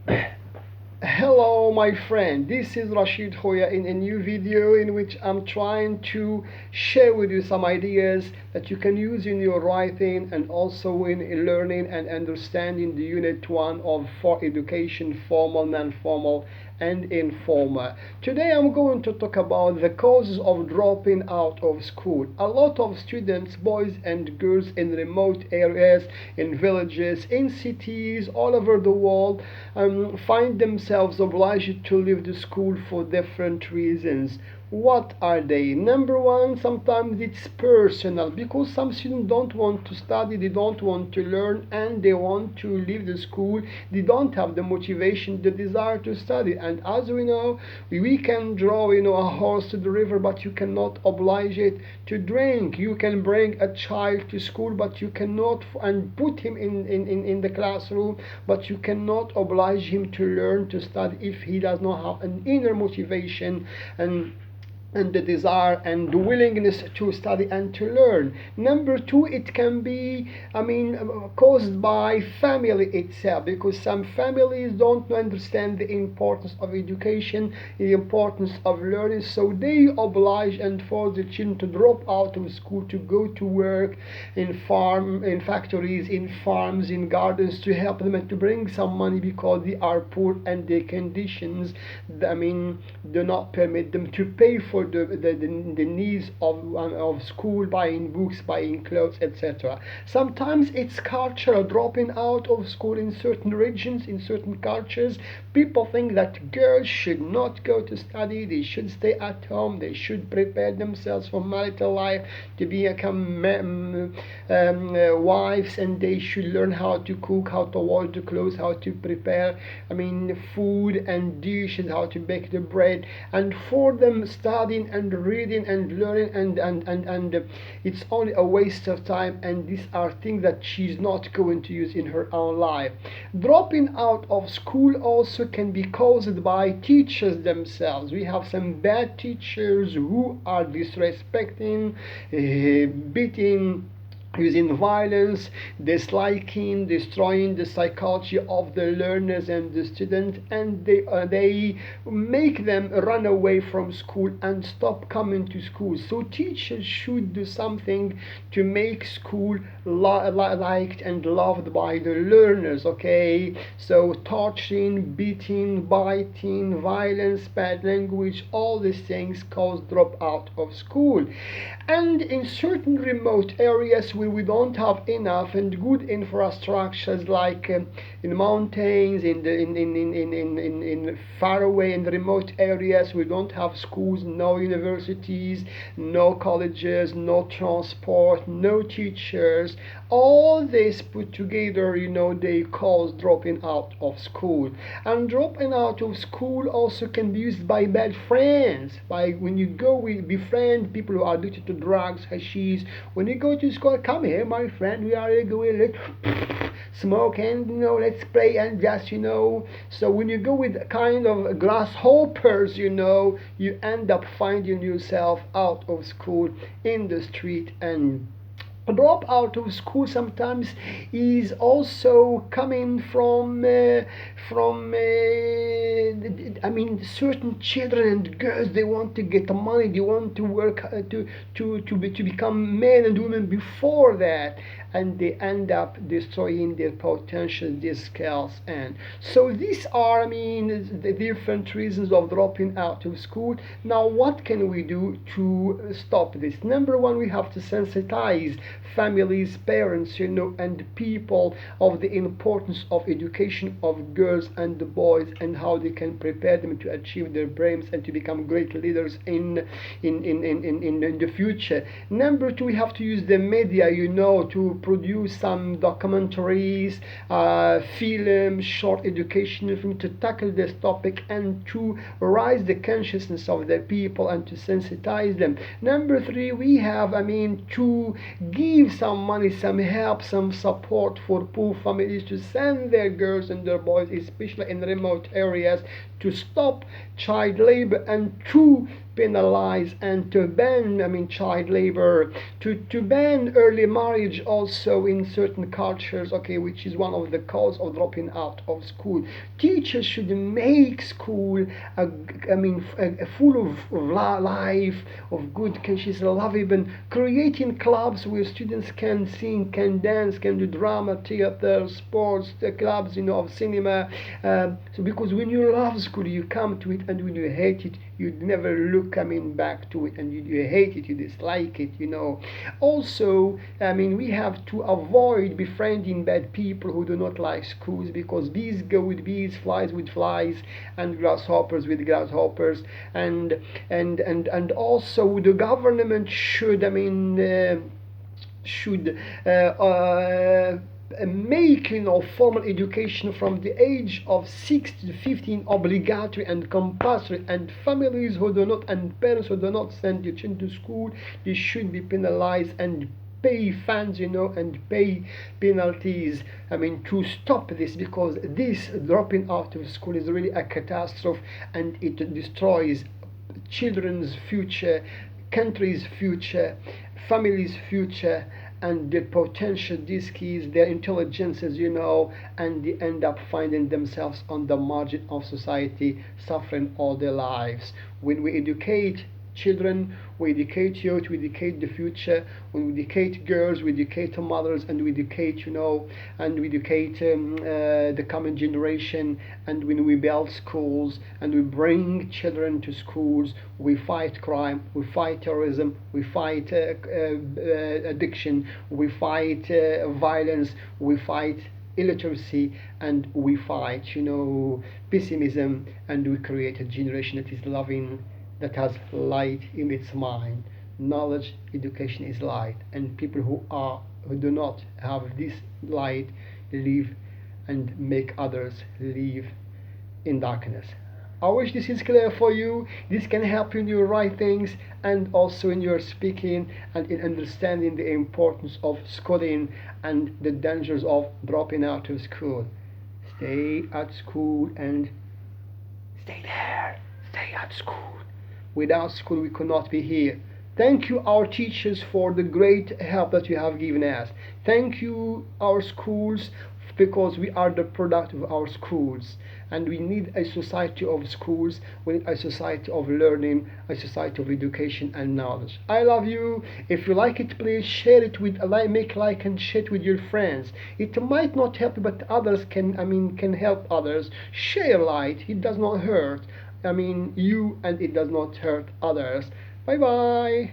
Hello my friend, this is Rashid Hoya in a new video in which I'm trying to share with you some ideas that you can use in your writing and also in learning and understanding the unit 1 of for education, formal, non-formal and informal. Today I'm going to talk about the causes of dropping out of school. A lot of students, boys and girls in remote areas, in villages, in cities all over the world find themselves obliged to leave the school for different reasons. What are they? Number one, sometimes it's personal because some students don't want to study, they don't want to learn, and they want to leave the school. They don't have the motivation, the desire to study. And as we know, we can draw, a horse to the river, but you cannot oblige it to drink. You can bring a child to school, but you cannot, and put him in the classroom, but you cannot oblige him to learn to study if he does not have an inner motivation and the desire and the willingness to study and to learn. Number two, it can be, caused by family itself, because some families don't understand the importance of education, the importance of learning, so they oblige and force the children to drop out of school to go to work in factories, in farms, in gardens, to help them and to bring some money because they are poor and the conditions, do not permit them to pay for the needs of school, buying books, buying clothes, etc. Sometimes it's cultural, dropping out of school in certain regions, in certain cultures. People think that girls should not go to study, they should stay at home, they should prepare themselves for marital life, to become wives, and they should learn how to cook, how to wash the clothes, how to prepare food and dishes, how to bake the bread. And for them, studying and reading and learning and it's only a waste of time, and these are things that she's not going to use in her own life. Dropping out of school also can be caused by teachers themselves. We have some bad teachers who are disrespecting, beating, using violence, disliking, destroying the psychology of the learners and the students, and they make them run away from school and stop coming to school. So teachers should do something to make school liked and loved by the learners. Okay, so torturing, beating, biting, violence, bad language, all these things cause dropout of school. And in certain remote areas where we don't have enough and good infrastructures, like in mountains, in far away and remote areas, we don't have schools, no universities, no colleges, no transport, no teachers. All this put together, they cause dropping out of school. And dropping out of school also can be used by bad friends. By when you go with befriend people who are addicted to drugs, hashish. When you go to school, come here, my friend, we are going, let's smoke and let's play and just So when you go with kind of grasshoppers, you end up finding yourself out of school in the street. And drop out of school sometimes is also coming from certain children and girls. They want to get money, they want to work to become men and women before that, and they end up destroying their potential, their skills. And so these are the different reasons of dropping out of school. Now what can we do to stop this? Number one, we have to sensitize families, parents, and people of the importance of education of girls and the boys, and how they can prepare them to achieve their dreams and to become great leaders in the future. Number two, we have to use the media, to produce some documentaries, films, short educational film to tackle this topic and to raise the consciousness of the people and to sensitize them. Number three, we have to give some money, some help, some support for poor families to send their girls and their boys, especially in remote areas, to stop child labor and to penalize and to ban, child labor, to ban early marriage also in certain cultures, okay, which is one of the cause of dropping out of school. Teachers should make school full of life, of good, conscious, lovable, creating clubs where students can sing, can dance, can do drama, theater, sports, the clubs, of cinema. So because when you love school, you come to it, and when you hate it, you never look back to it, and you hate it, you dislike it. Also, we have to avoid befriending bad people who do not like schools, because bees go with bees, flies with flies, and grasshoppers with grasshoppers. And also the government should make formal education from the age of 6 to 15 obligatory and compulsory, and families who do not, and parents who do not send their children to school, they should be penalized and pay fines, and pay penalties, to stop this, because this dropping out of school is really a catastrophe, and it destroys children's future, country's future, families' future, and their potential, these kids, their intelligences, and they end up finding themselves on the margin of society, suffering all their lives. When we educate children, we educate youth, we educate the future. When we educate girls, we educate mothers, and we educate, and we educate the coming generation. And when we build schools and we bring children to schools, we fight crime, we fight terrorism, we fight addiction, we fight violence, we fight illiteracy, and we fight, pessimism, and we create a generation that is loving, that has light in its mind. Knowledge, education is light, and people who do not have this light live and make others live in darkness. I wish this is clear for you. This can help you in your writings, and also in your speaking, and in understanding the importance of schooling and the dangers of dropping out of school. Stay at school and stay there. Stay at school. Without school, we could not be here. Thank you, our teachers, for the great help that you have given us. Thank you, our schools, because we are the product of our schools. And we need a society of schools, we need a society of learning, a society of education and knowledge. I love you. If you like it, please share it with make like and share it with your friends. It might not help you, but others can help others. Share light, it does not hurt you, and it does not hurt others. Bye bye.